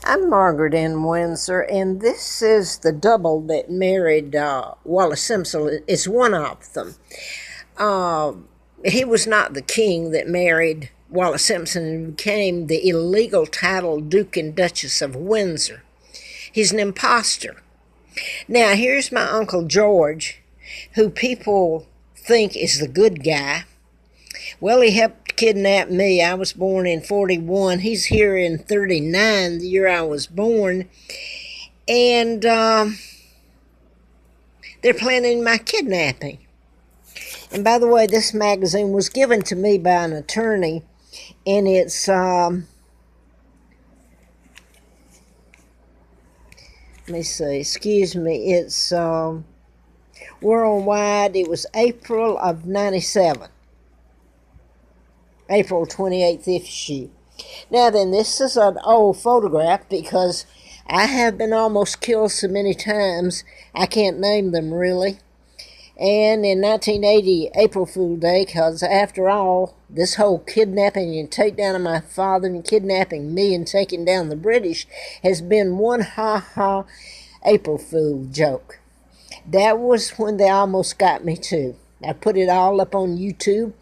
I'm Margaret in Windsor, and this is the double that married Wallace Simpson. It's one of them. Uh, he was not the king that married Wallace Simpson and became the illegal title Duke and Duchess of Windsor. He's an imposter. Now, here's my Uncle George, who people think is the good guy. Well, he helped kidnap me. I was born in 41. He's here in 39, the year I was born. And they're planning my kidnapping. And by the way, this magazine was given to me by an attorney, and it's, let me see, excuse me, it's worldwide. It was April of 97. April 28th issue. Now then, this is an old photograph because I have been almost killed so many times I can't name them really. And in 1980, April Fool Day, because after all, this whole kidnapping and takedown of my father and kidnapping me and taking down the British has been one ha-ha April Fool joke. That was when they almost got me too. I put it all up on YouTube.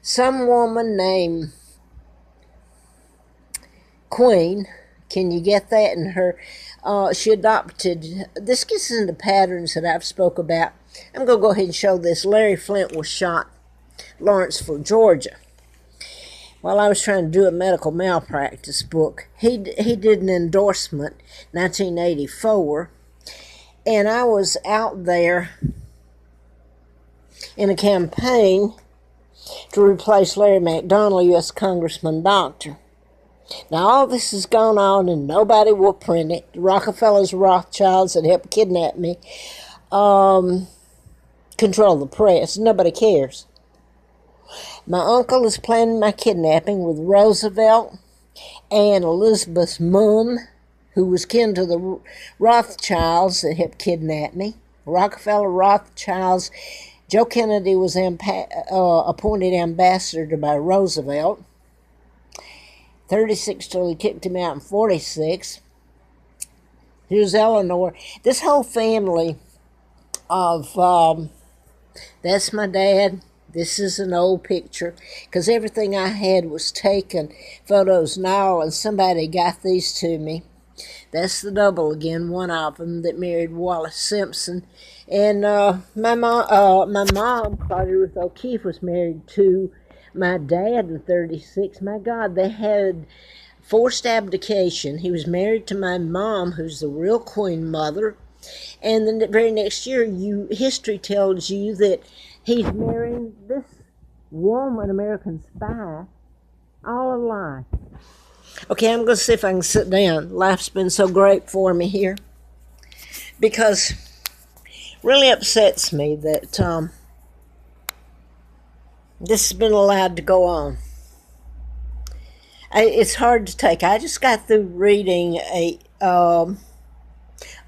Some woman named Queen, can you get that? And her, she adopted, this gets into patterns that I've spoke about. I'm going to go ahead and show this. Larry Flint was shot, Lawrenceville, Georgia. While I was trying to do a medical malpractice book, he did an endorsement, 1984, and I was out there in a campaign to replace Larry McDonald, U.S. Congressman Doctor. Now, all this has gone on and nobody will print it. The Rockefellers, Rothschilds that helped kidnap me control the press. Nobody cares. My uncle is planning my kidnapping with Roosevelt and Elizabeth's mom, who was kin to the Rothschilds that helped kidnap me. Rockefeller, Rothschilds. Joe Kennedy was appointed ambassador by Roosevelt. 36 till he kicked him out in 46. Here's Eleanor. This whole family of, that's my dad. This is an old picture because everything I had was taken, photos and all, and somebody got these to me. That's the double again, one of them that married Wallace Simpson. And my mom, Claudia Ruth O'Keefe, was married to my dad in 36. My God, they had forced abdication. He was married to my mom, who's the real queen mother. And then the very next year, history tells you that he's marrying this woman, American spy, all a lie. Okay, I'm going to see if I can sit down. Life's been so great for me here. Because it really upsets me that this has been allowed to go on. It's hard to take. I just got through reading a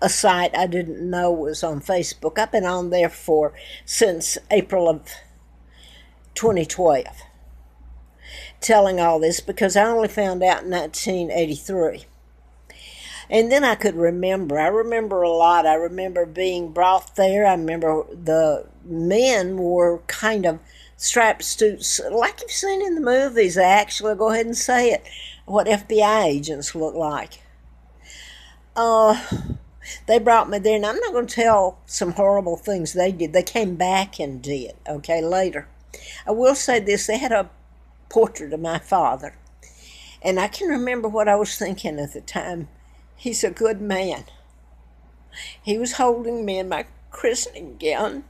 site I didn't know was on Facebook. I've been on there since April of 2012. Telling all this because I only found out in 1983. And then I could remember. I remember a lot. I remember being brought there. I remember the men were kind of striped suits, like you've seen in the movies. Actually, go ahead and say it, what FBI agents look like. They brought me there, and I'm not going to tell some horrible things they did. They came back and did, okay, later. I will say this. They had a portrait of my father. And I can remember what I was thinking at the time. He's a good man. He was holding me in my christening gown.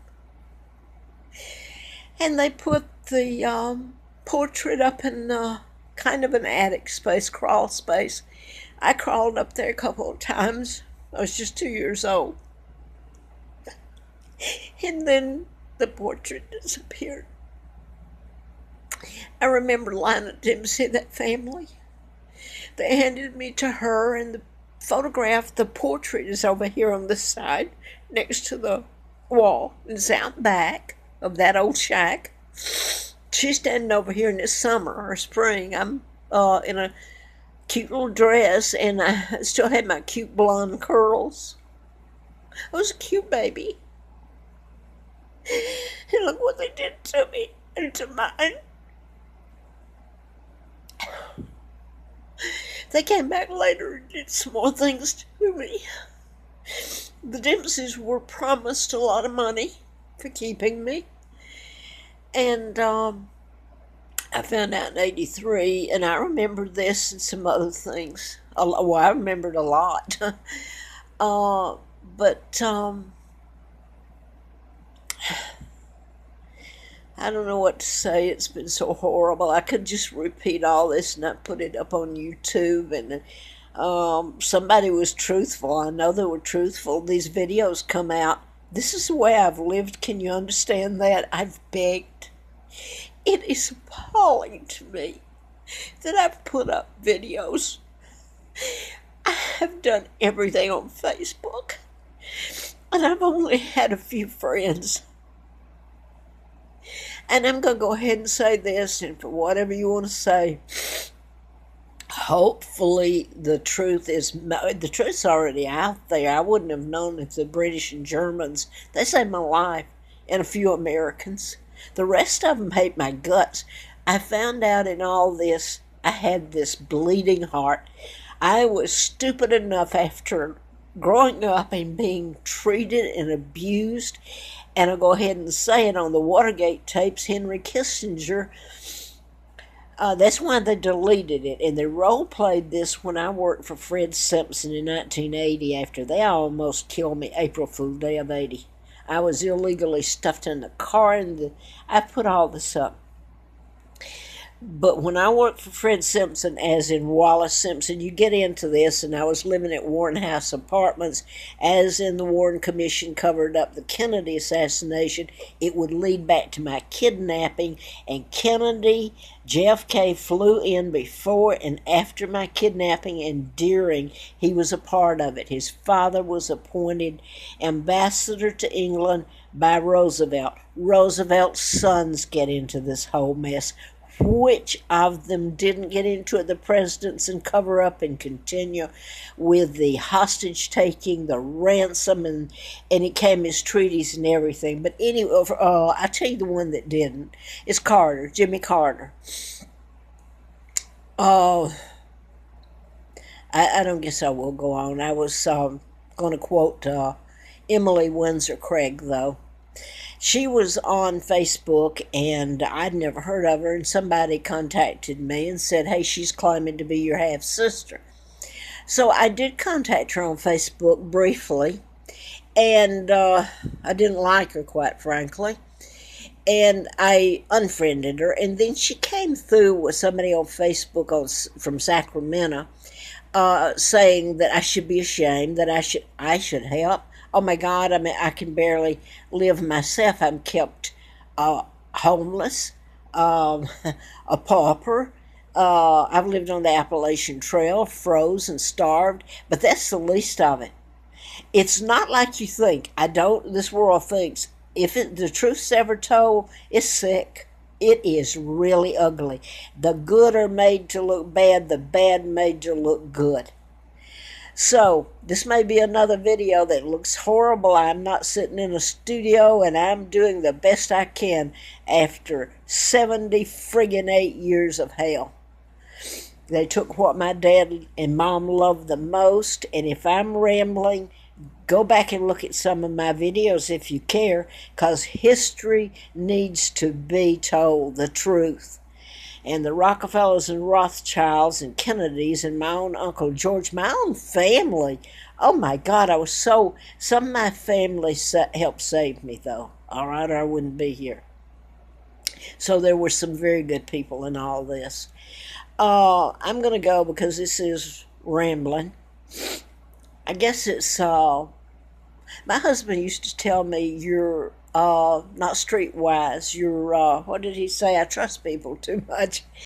And they put the portrait up in kind of an attic space, crawl space. I crawled up there a couple of times. I was just 2 years old. And then the portrait disappeared. I remember Lina Dempsey, that family. They handed me to her, and the photograph, the portrait is over here on this side, next to the wall. It's out back of that old shack. She's standing over here in this summer or spring. I'm in a cute little dress, and I still had my cute blonde curls. I was a cute baby. And look what they did to me and to mine. They came back later and did some more things to me. The Dempseys were promised a lot of money for keeping me. And I found out in '83, and I remembered this and some other things. Well, I remembered a lot. But I don't know what to say. It's been so horrible. I could just repeat all this and not put it up on YouTube. And somebody was truthful. I know they were truthful. These videos come out. This is the way I've lived. Can you understand that? I've begged. It is appalling to me that I've put up videos. I have done everything on Facebook. And I've only had a few friends. And I'm going to go ahead and say this, and for whatever you want to say, hopefully the truth's already out there. I wouldn't have known if the British and Germans, they saved my life, and a few Americans. The rest of them hate my guts. I found out in all this, I had this bleeding heart. I was stupid enough after growing up and being treated and abused, and I'll go ahead and say it on the Watergate tapes, Henry Kissinger, that's why they deleted it, and they role-played this when I worked for Fred Simpson in 1980 after they almost killed me, April Fool's Day of '80. I was illegally stuffed in the car, and I put all this up. But when I worked for Fred Simpson, as in Wallace Simpson, you get into this, and I was living at Warren House Apartments, as in the Warren Commission covered up the Kennedy assassination, it would lead back to my kidnapping, and Kennedy, JFK flew in before and after my kidnapping, and during, he was a part of it. His father was appointed ambassador to England by Roosevelt. Roosevelt's sons get into this whole mess. Which of them didn't get into it? The presidents, and cover up and continue with the hostage taking, the ransom, and it came as treaties and everything. But anyway, I tell you the one that didn't. It's Carter, Jimmy Carter. I don't guess I will go on. I was going to quote Emily Windsor Craig, though. She was on Facebook, and I'd never heard of her, and somebody contacted me and said, hey, she's claiming to be your half-sister. So I did contact her on Facebook briefly, and I didn't like her, quite frankly, and I unfriended her, and then she came through with somebody on Facebook from Sacramento saying that I should be ashamed, that I should help. Oh my God, I mean, I can barely live myself. I'm kept homeless, a pauper. I've lived on the Appalachian Trail, froze and starved, but that's the least of it. It's not like you think. This world thinks, if the truth's ever told, it's sick. It is really ugly. The good are made to look bad, the bad made to look good. So, this may be another video that looks horrible. I'm not sitting in a studio, and I'm doing the best I can after 78 years of hell. They took what my dad and mom loved the most, and if I'm rambling, go back and look at some of my videos if you care, because history needs to be told, the truth. And the Rockefellers and Rothschilds and Kennedys and my own Uncle George, my own family. Oh my God, some of my family helped save me, though. All right, or I wouldn't be here. So there were some very good people in all this. I'm going to go because this is rambling. I guess it's, my husband used to tell me, you're not streetwise. You're, what did he say? I trust people too much.